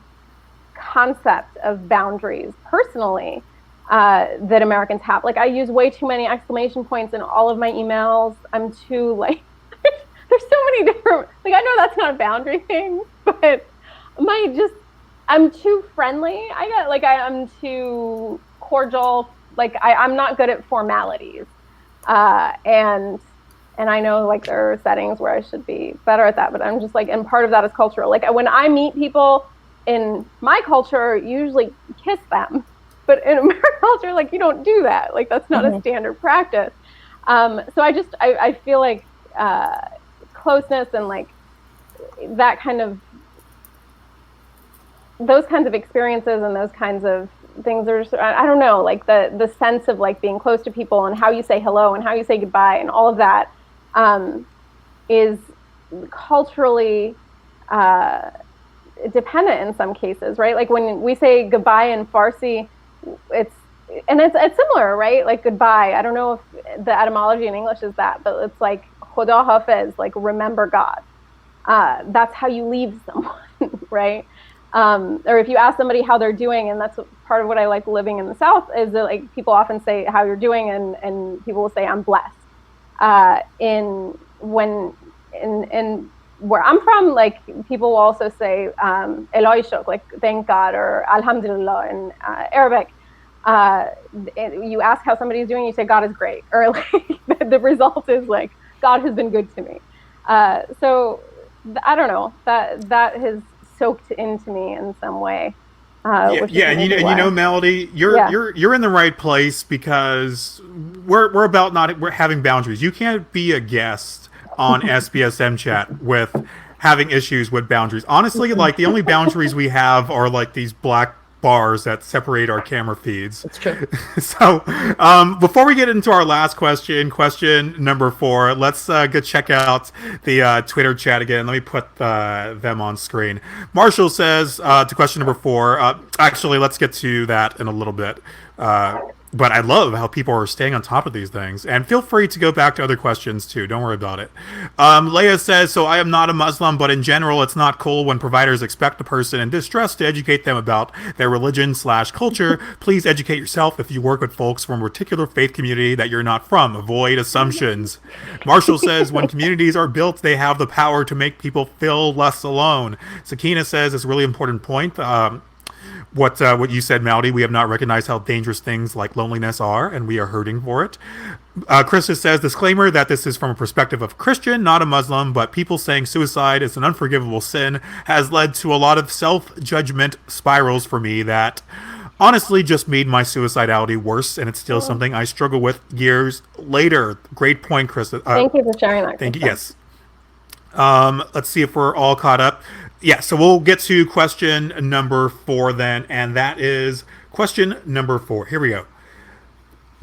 concept of boundaries personally that Americans have. Like I use way too many exclamation points in all of my emails. I'm too like, there's so many different, like I know that's not a boundary thing, but I'm too friendly. I'm too cordial. Like I'm not good at formalities. And I know like there are settings where I should be better at that, but I'm just like, and part of that is cultural. Like when I meet people in my culture, you usually kiss them, but in American culture, like you don't do that. Like that's not a standard practice. So I feel like closeness and like that kind of, those kinds of experiences and those kinds of things are just, I don't know, like the sense of like being close to people and how you say hello and how you say goodbye and all of that is culturally dependent in some cases, right? Like when we say goodbye in Farsi, it's similar, right? Like goodbye. I don't know if the etymology in English is that, but it's like Khuda Hafiz, like remember God. That's how you leave someone, right? Or if you ask somebody how they're doing, and that's part of what I like living in the South, is that like people often say how you're doing, and people will say I'm blessed. In where I'm from, like people will also say Eloy Shok, like thank God, or Alhamdulillah in Arabic. You ask how somebody's doing, you say God is great, or like the result is like God has been good to me. So I don't know, that has soaked into me in some way. And you know, Melody, you're in the right place because we're having boundaries. You can't be a guest on SPSM Chat with having issues with boundaries. Honestly, like the only boundaries we have are like these black bars that separate our camera feeds. That's true. So, before we get into our last question number 4, let's go check out the Twitter chat again. Let me put them on screen. Marshall says to question number 4. Actually, let's get to that in a little bit. But I love how people are staying on top of these things. And feel free to go back to other questions, too. Don't worry about it. Leia says, so I am not a Muslim, but in general, it's not cool when providers expect a person in distress to educate them about their religion/culture. Please educate yourself if you work with folks from a particular faith community that you're not from. Avoid assumptions. Marshall says, when communities are built, they have the power to make people feel less alone. Sakina says, it's a really important point. What you said, Melody, we have not recognized how dangerous things like loneliness are, and we are hurting for it. Krista says, disclaimer that this is from a perspective of Christian, not a Muslim, but people saying suicide is an unforgivable sin has led to a lot of self-judgment spirals for me that honestly just made my suicidality worse, and it's still something I struggle with years later. Great point, Krista. Thank you for sharing that, Krista. Thank you. Yes. Let's see if we're all caught up. Yeah, so we'll get to question number 4 then, and that is question number 4. Here we go.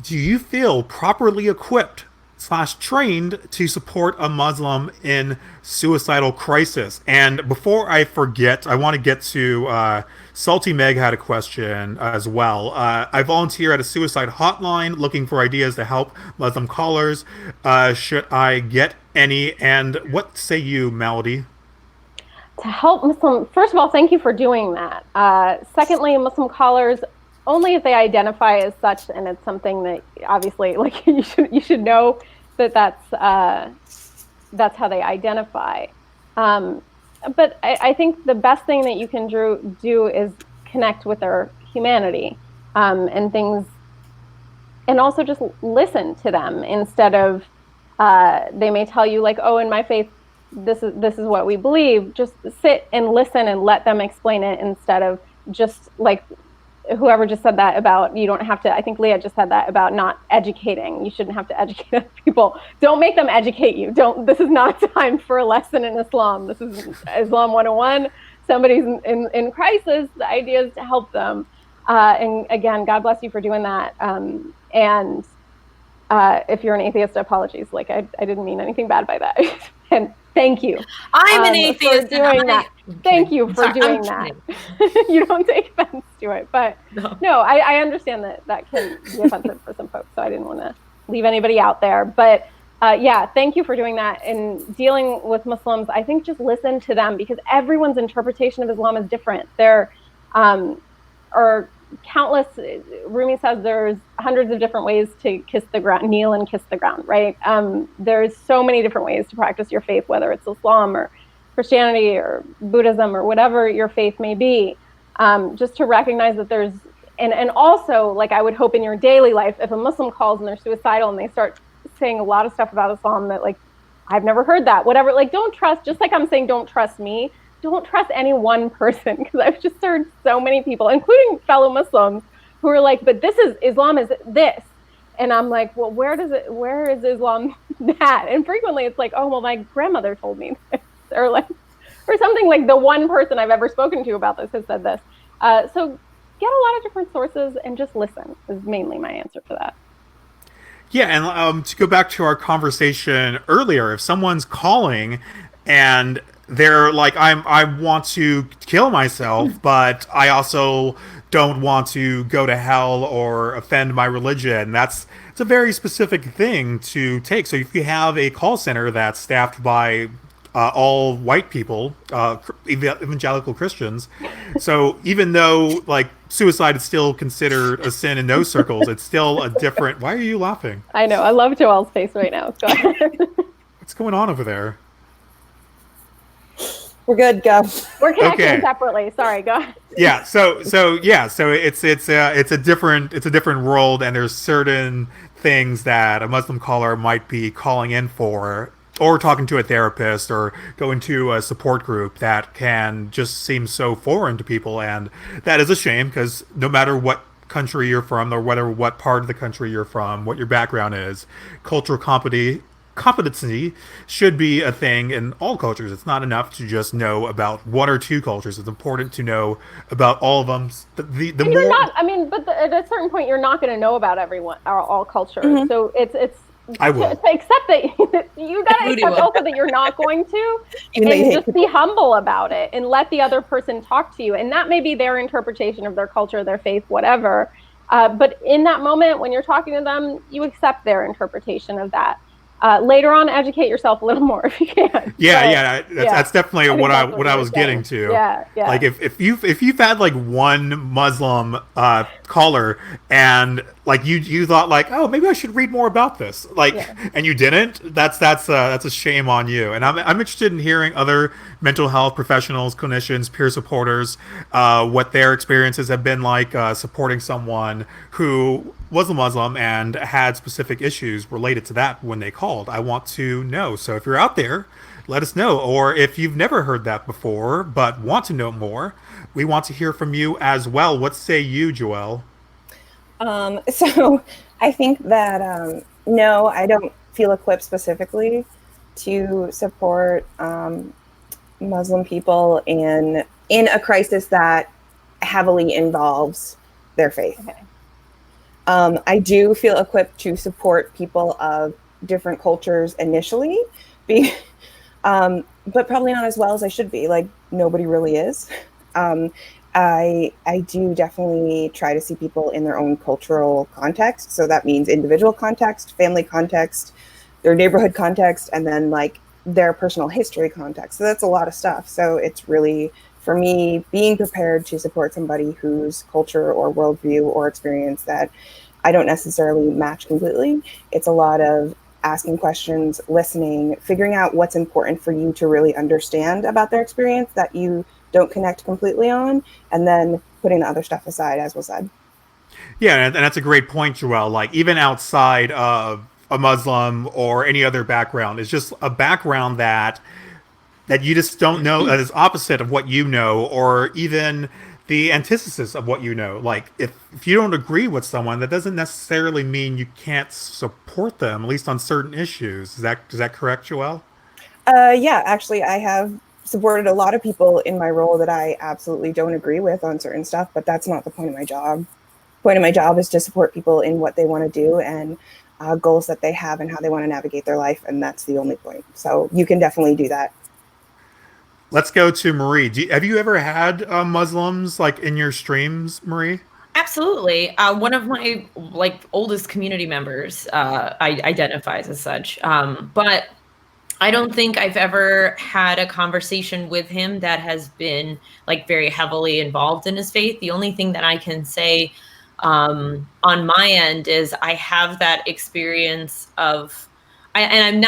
Do you feel properly equipped / trained to support a Muslim in suicidal crisis? And before I forget, I want to get to Salty Meg had a question as well. I volunteer at a suicide hotline looking for ideas to help Muslim callers. Should I get any? And what say you, Melody? To help Muslim, first of all, thank you for doing that. Secondly, Muslim callers, only if they identify as such, and it's something that obviously, like you should know that's how they identify. But I think the best thing that you can do is connect with their humanity. and things, and also just listen to them instead of they may tell you like, oh, in my faith, this is what we believe. Just sit and listen and let them explain it instead of just like whoever just said that about you don't have to. I think Leah just said that about not educating. You shouldn't have to educate other people. Don't make them educate you. Don't. This is not a time for a lesson in Islam. This is Islam 101. Somebody's in crisis. The idea is to help them. And again, God bless you for doing that. And if you're an atheist, apologies. Like I didn't mean anything bad by that. And thank you. I'm an atheist for doing that. Thank you for doing that. You don't take offense to it, but no, I understand that can be offensive for some folks. So I didn't want to leave anybody out there. But yeah, thank you for doing that. And dealing with Muslims, I think just listen to them because everyone's interpretation of Islam is different. There are countless, Rumi says there's hundreds of different ways to kiss the ground, kneel and kiss the ground, right? There's so many different ways to practice your faith, whether it's Islam or Christianity or Buddhism or whatever your faith may be. Just to recognize that there's, and also like I would hope in your daily life, if a Muslim calls and they're suicidal and they start saying a lot of stuff about Islam that like, I've never heard that, whatever, like don't trust, just like I'm saying, don't trust me. Don't trust any one person because I've just heard so many people, including fellow Muslims, who are like, but Islam is this. And I'm like, well, where is Islam that? And frequently it's like, oh, well, my grandmother told me this. Or something like the one person I've ever spoken to about this has said this. So get a lot of different sources and just listen is mainly my answer for that. Yeah, and to go back to our conversation earlier, if someone's calling and they're like, I want to kill myself, but I also don't want to go to hell or offend my religion. It's a very specific thing to take. So if you have a call center that's staffed by all white people, evangelical Christians, so even though like suicide is still considered a sin in those circles, it's still a different. Why are you laughing? I know. I love Joelle's face right now. Go ahead. What's going on over there? We're good, go. We're connecting separately. Sorry, go ahead. Yeah, so it's a different world, and there's certain things that a Muslim caller might be calling in for, or talking to a therapist, or going to a support group that can just seem so foreign to people, and that is a shame because no matter what country you're from, or whether what part of the country you're from, what your background is, cultural competency should be a thing in all cultures. It's not enough to just know about one or two cultures. It's important to know about all of them. At a certain point, you're not going to know about all cultures. Mm-hmm. So it's I will to accept that you got to accept also that you're not going to, and just be humble about it and let the other person talk to you. And that may be their interpretation of their culture, their faith, whatever. But in that moment, when you're talking to them, you accept their interpretation of that. Later on, educate yourself a little more if you can. That's definitely what I was getting to. Yeah. Like if you've had like one Muslim caller and like you thought like, oh, maybe I should read more about this, and you didn't. That's a shame on you. And I'm interested in hearing other mental health professionals, clinicians, peer supporters, what their experiences have been like supporting someone who was a Muslim and had specific issues related to that when they called. I want to know. So if you're out there, let us know. Or if you've never heard that before but want to know more, we want to hear from you as well. What say you, Joelle? So I think that, no, I don't feel equipped specifically to support Muslim people in a crisis that heavily involves their faith. Okay. I do feel equipped to support people of different cultures initially, but probably not as well as I should be. Like, nobody really is. I do definitely try to see people in their own cultural context. So that means individual context, family context, their neighborhood context, and then like their personal history context. So that's a lot of stuff. So it's really, for me, being prepared to support somebody whose culture or worldview or experience that I don't necessarily match completely. It's a lot of asking questions, listening, figuring out what's important for you to really understand about their experience that you don't connect completely on, and then putting the other stuff aside, as was said. Yeah, and that's a great point, Joelle. Like, even outside of a Muslim or any other background, it's just a background that you just don't know, that is opposite of what you know, or even the antithesis of what you know. Like, if you don't agree with someone, that doesn't necessarily mean you can't support them, at least on certain issues. Is that correct, Joelle? Yeah, actually, I have supported a lot of people in my role that I absolutely don't agree with on certain stuff, but that's not the point of my job. The point of my job is to support people in what they want to do and goals that they have and how they want to navigate their life, and that's the only point. So you can definitely do that. Let's go to Marie. Have you ever had Muslims like in your streams, Marie? Absolutely. One of my like oldest community members identifies as such. But I don't think I've ever had a conversation with him that has been like very heavily involved in his faith. The only thing that I can say on my end is I have that experience of, and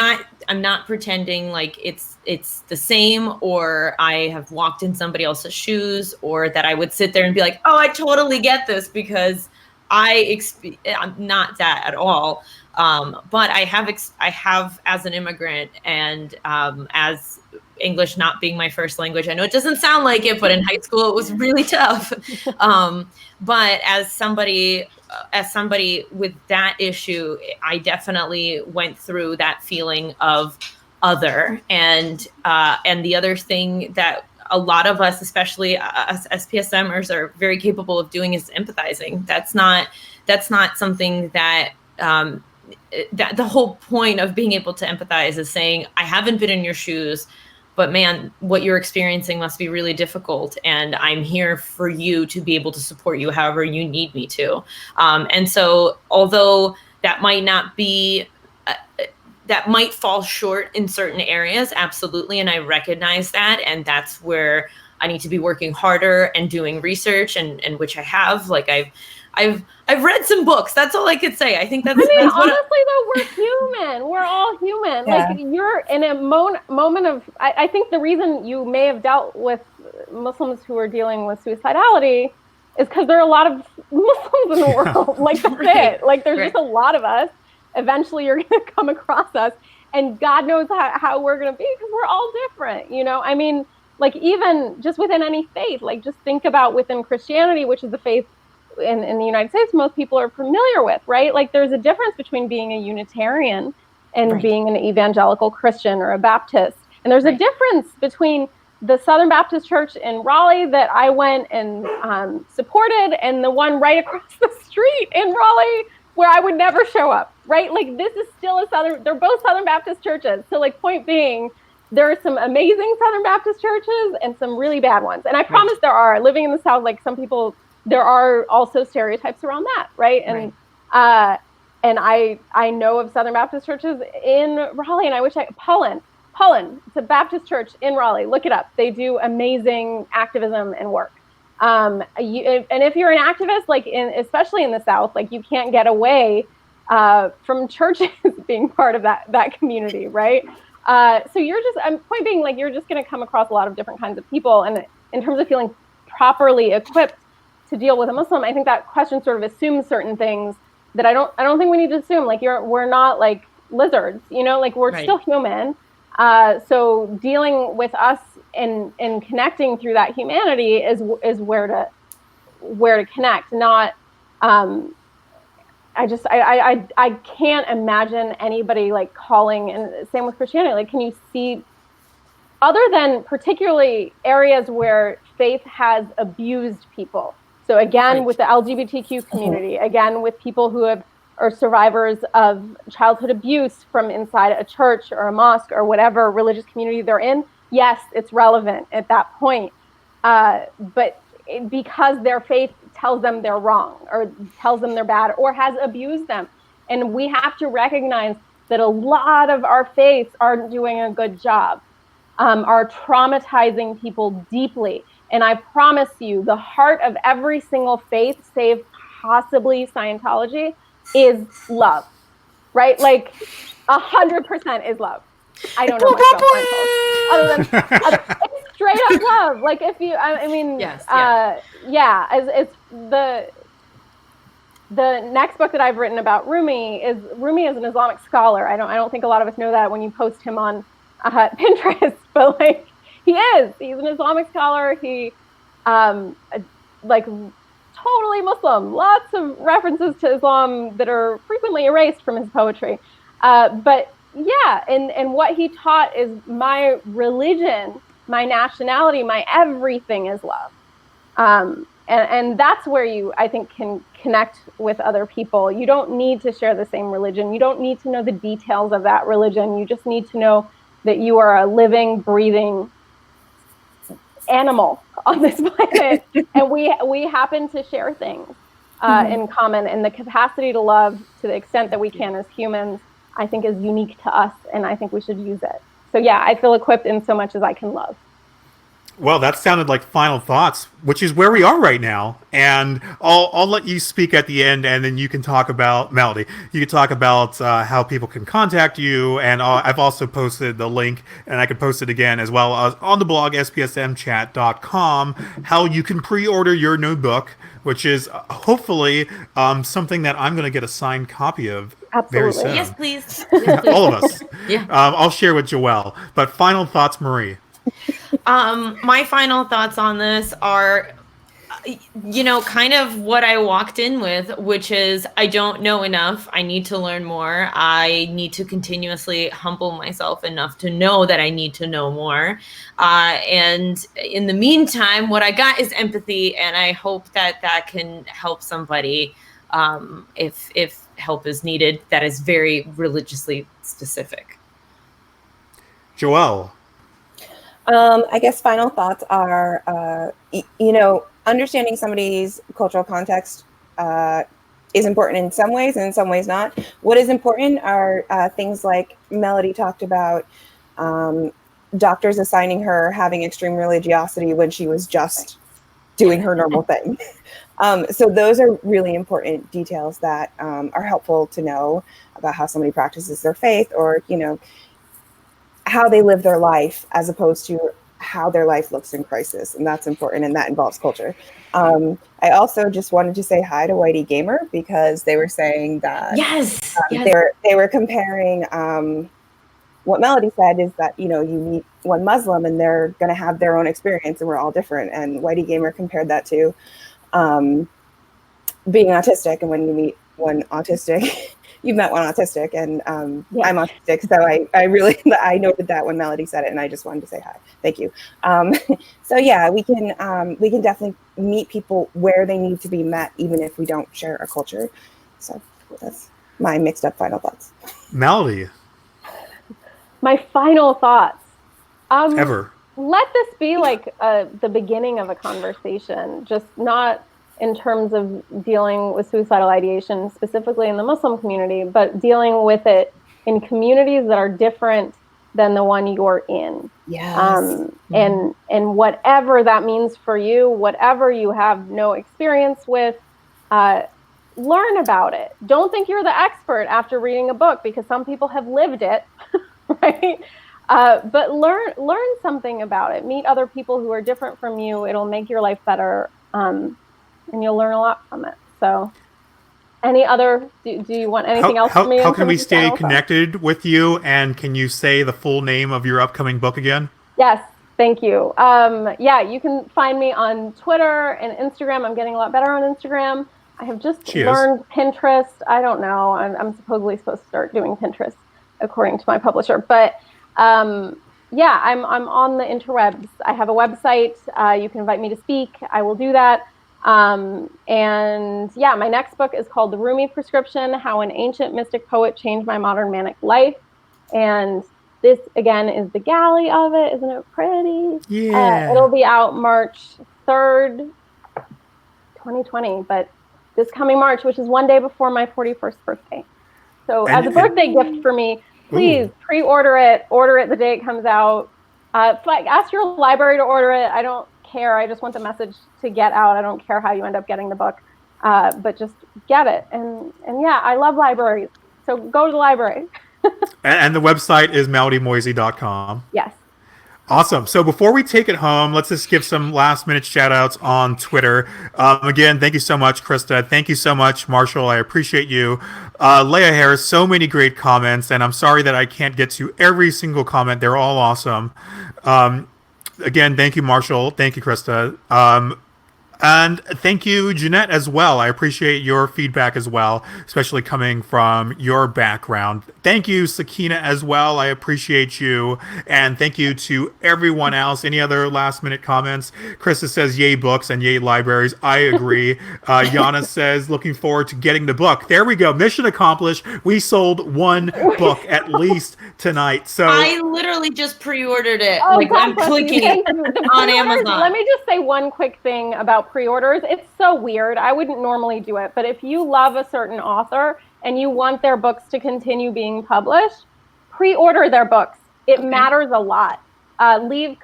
I'm not pretending like it's the same, or I have walked in somebody else's shoes, or that I would sit there and be like, oh, I totally get this, because I'm not that at all. But I have as an immigrant, and as English not being my first language, I know it doesn't sound like it, but in high school it was really tough. But as somebody with that issue, I definitely went through that feeling of other, and the other thing that a lot of us, especially us SPSMers, are very capable of doing is empathizing. That's not something that that the whole point of being able to empathize is saying, I haven't been in your shoes, but man, what you're experiencing must be really difficult, and I'm here for you to be able to support you however you need me to. And so, although that might not be, that might fall short in certain areas, absolutely, and I recognize that, and that's where I need to be working harder and doing research, and which I have. Like I've read some books. That's all I could say. I think that's. I mean, that's what honestly, though, we're human. We're all human. Yeah. Like, you're in a moment of. I think the reason you may have dealt with Muslims who are dealing with suicidality is because there are a lot of Muslims in the world. Like, that's Right. it. Like, there's Right. just a lot of us. Eventually, you're going to come across us, and God knows how we're going to be, because we're all different. You know, I mean, like, even just within any faith, like, just think about within Christianity, which is the faith in the United States most people are familiar with, right? Like, there's a difference between being a Unitarian and Right. being an evangelical Christian or a Baptist. And there's Right. a difference between the Southern Baptist Church in Raleigh that I went and supported, and the one right across the street in Raleigh where I would never show up, right? Like, this is still they're both Southern Baptist churches. So, like, point being, there are some amazing Southern Baptist churches and some really bad ones. And I promise there are. Living in the South, like, some people, there are also stereotypes around that, right? And and I know of Southern Baptist churches in Raleigh, and I wish Pullen, it's a Baptist church in Raleigh. Look it up. They do amazing activism and work. And if you're an activist, like, especially in the South, like, you can't get away from churches being part of that community, right? So point being, like, you're just going to come across a lot of different kinds of people, and in terms of feeling properly equipped to deal with a Muslim, I think that question sort of assumes certain things that I don't think we need to assume. Like, we're not like lizards, you know, like, we're still human. So dealing with us and connecting through that humanity is where to connect. Not, I can't imagine anybody, like, calling, and same with Christianity. Like, can you see, other than particularly areas where faith has abused people? So again, with the LGBTQ community, again, with people who are survivors of childhood abuse from inside a church or a mosque or whatever religious community they're in, yes, it's relevant at that point. But because their faith tells them they're wrong, or tells them they're bad, or has abused them. And we have to recognize that a lot of our faiths aren't doing a good job, are traumatizing people deeply. And I promise you, the heart of every single faith, save possibly Scientology, is love, right? Like, 100% is love. I don't know much about Scientology, other than it's straight up love. Like, if you, I mean, Yes, yeah, it's the next book that I've written about Rumi is an Islamic scholar. I don't think a lot of us know that when you post him on Pinterest, but like he's an Islamic scholar. He like totally Muslim, lots of references to Islam that are frequently erased from his poetry. But yeah, and what he taught is my religion, my nationality, my everything is love. And that's where you, I think, can connect with other people. You don't need to share the same religion. You don't need to know the details of that religion. You just need to know that you are a living, breathing animal on this planet, and we happen to share things in common. And the capacity to love, to the extent that we can as humans, I think is unique to us, and I think we should use it. So yeah, I feel equipped in so much as I can love. Well, that sounded like final thoughts, which is where we are right now. And I'll let you speak at the end, and then you can talk about Melody. You can talk about how people can contact you, and I've also posted the link, and I can post it again as well on the blog spsmchat.com. How you can pre-order your new book, which is hopefully something that I'm going to get a signed copy of. Very soon. Yes, please. All of us. Yeah. I'll share with Joelle. But final thoughts, Marie. My final thoughts on this are, kind of what I walked in with, which is I don't know enough. I need to learn more. I need to continuously humble myself enough to know that I need to know more. And in the meantime, what I got is empathy, and I hope that can help somebody if help is needed. That is very religiously specific. Joelle. I guess final thoughts are, understanding somebody's cultural context is important in some ways and in some ways not. What is important are things like Melody talked about, doctors assigning her having extreme religiosity when she was just doing her normal thing. So those are really important details that are helpful to know about how somebody practices their faith, or, how they live their life as opposed to how their life looks in crisis. And that's important, and that involves culture. I also just wanted to say hi to Whitey Gamer, because they were saying that Yes. They were comparing what Melody said is that, you meet one Muslim and they're going to have their own experience and we're all different. And Whitey Gamer compared that to being autistic. And when you meet one autistic, you've met one autistic, and I'm autistic, so I really I noted that when Melody said it, and I just wanted to say hi. Thank you. So yeah, we can definitely meet people where they need to be met, even if we don't share a culture. So that's my mixed up final thoughts. Melody. My final thoughts. Ever. Let this be like the beginning of a conversation, just not in terms of dealing with suicidal ideation specifically in the Muslim community, but dealing with it in communities that are different than the one you're in. Yes. And whatever that means for you, whatever you have no experience with, learn about it. Don't think you're the expert after reading a book, because some people have lived it, right? But learn something about it. Meet other people who are different from you. It'll make your life better. And you'll learn a lot from it. So any other, do you want anything else from me? How can we stay connected with you? And can you say the full name of your upcoming book again? Yes, thank you. You can find me on Twitter and Instagram. I'm getting a lot better on Instagram. I have just learned Pinterest. I don't know. I'm supposedly supposed to start doing Pinterest according to my publisher. But I'm on the interwebs. I have a website. You can invite me to speak. I will do that. My next book is called The Rumi Prescription: How an Ancient Mystic Poet Changed My Modern Manic Life. And this, again, is the galley of it. Isn't it pretty? Yeah. It'll be out March 3rd, 2020, but this coming March, which is one day before my 41st birthday. So as a birthday gift for me, please pre-order it. Order it the day it comes out. Ask your library to order it. I don't care. I just want the message to get out. I don't care how you end up getting the book, but just get it. And I love libraries. So go to the library. And the website is melodymoezzi.com. Yes. Awesome. So before we take it home, let's just give some last minute shout outs on Twitter. Again, thank you so much, Krista. Thank you so much, Marshall. I appreciate you. Leia Harris, so many great comments, and I'm sorry that I can't get to every single comment. They're all awesome. Again, thank you, Marshall. Thank you, Krista. And thank you, Jeanette, as well. I appreciate your feedback as well, especially coming from your background. Thank you, Sakina, as well. I appreciate you. And thank you to everyone else. Any other last-minute comments? Krista says, yay books and yay libraries. I agree. Yana says, looking forward to getting the book. There we go. Mission accomplished. We sold one book at least tonight. So I literally just pre-ordered it. Oh, like God I'm bless you. clicking Thank it you. The on pre-orders- Amazon. Let me just say one quick thing about pre-orders. It's so weird. I wouldn't normally do it, but if you love a certain author and you want their books to continue being published, pre-order their books. It matters a lot. Leave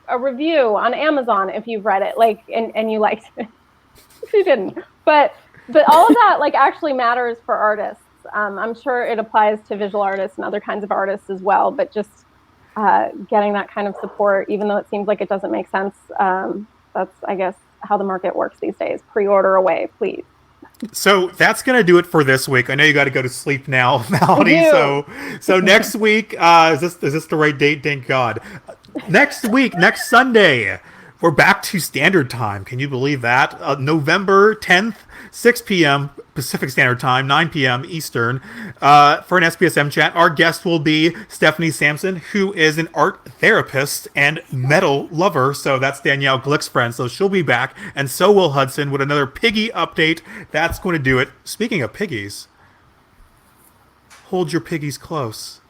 a review on Amazon if you've read it, and you liked it. If you didn't, but all of that actually matters for artists. I'm sure it applies to visual artists and other kinds of artists as well. But just getting that kind of support, even though it seems like it doesn't make sense, that's, I guess, how the market works these days. Pre-order away, please. So that's going to do it for this week. I know you got to go to sleep now, Melody. So next week, is this the right date? Thank God. Next week, next Sunday, we're back to standard time. Can you believe that? November 10th, 6 p.m. Pacific Standard Time, 9 p.m. Eastern, for an SPSM chat. Our guest will be Stephanie Sampson, who is an art therapist and metal lover. So that's Danielle Glick's friend. So she'll be back. And so will Hudson with another piggy update. That's going to do it. Speaking of piggies, hold your piggies close.